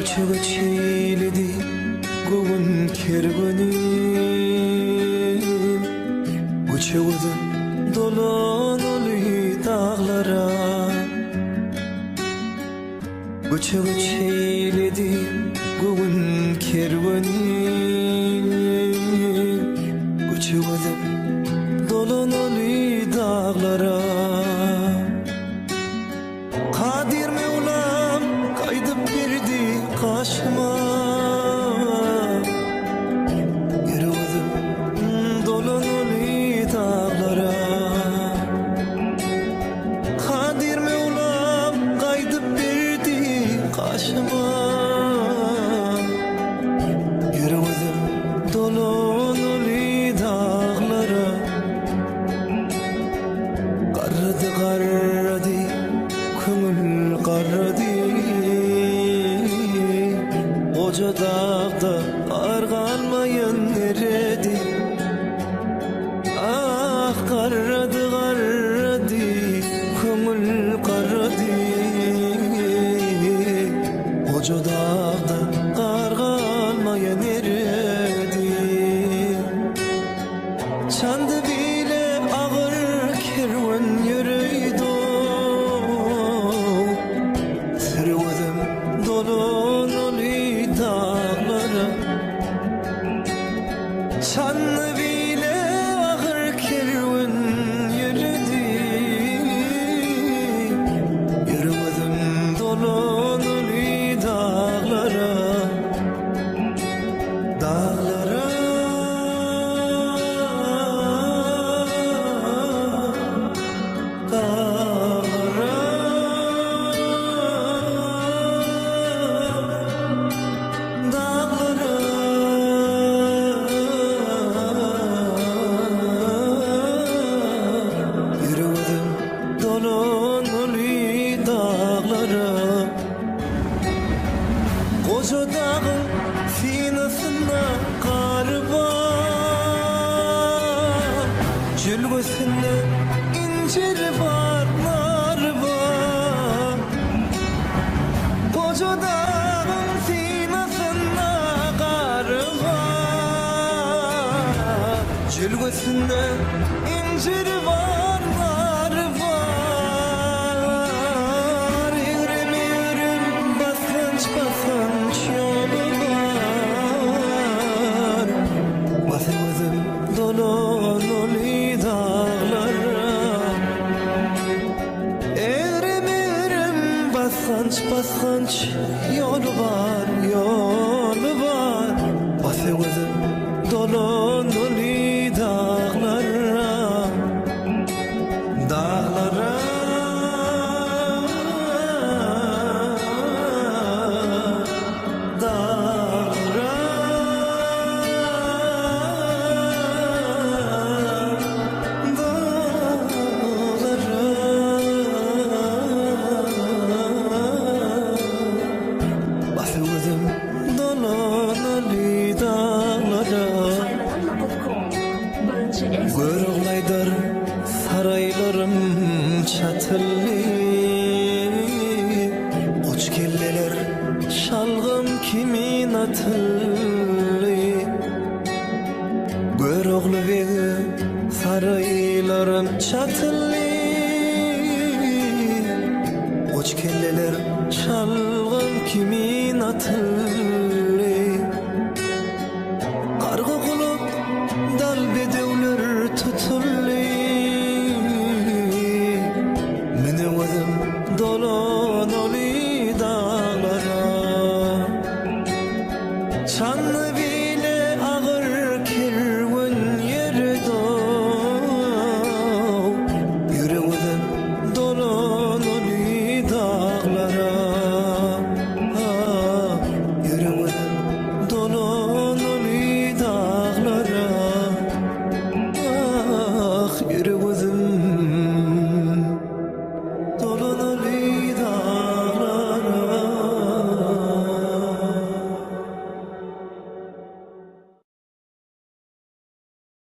Göçüge çeyledi goğun kervenim, göçüge dolanalı dağlara. Göçüge çeyledi goğun kervenim, göçüge dolanalı dağlara. Kadir Mevlam kaydıp berdi kaşıma, yürüdüm dolanalı dağlara. Kadir Mevlam kaydıp berdi kaşıma, yürüdüm dolanalı dağlara. Qarradı qarradı köngül qarradı, koca dağda qar qalmayan neredi? Ah qarradı qarradı köngül qarradı, koca dağda qar qalmayan neredi? Çandı bile ağır kervan yürüydü, sürüdüm dolanalı dağlara. Çandı bile ağır kervan yürüdü, yürüdüm dolanalı dağlara. Dağlara, dağlara, dağlara. Yürüdüm dolanalı dağlara. Koca dağın sinasında kar var, jülgüsünde incir var, nar var. Koca dağın sinasında kar var, jülgüsünde incir var, nar var. Eğrim eğrim basınç basınç yolu var, basıyorum dolanalı dağlara. Eğrim eğrim basınç basınç yolu var, yolu var, basıyorum dolanalı dağlara. Dağlara, dağlara, dağlara. Basıyorum dolanalı dağlara. Görülaydır saraylarım çatıllı, uç kelleler şalgım kimin atıllı. Görüğlü begi saraylarım çatıllı, uç kelleler şalgım kimin atıllı. Kargı kulup dal bedevler tutullu,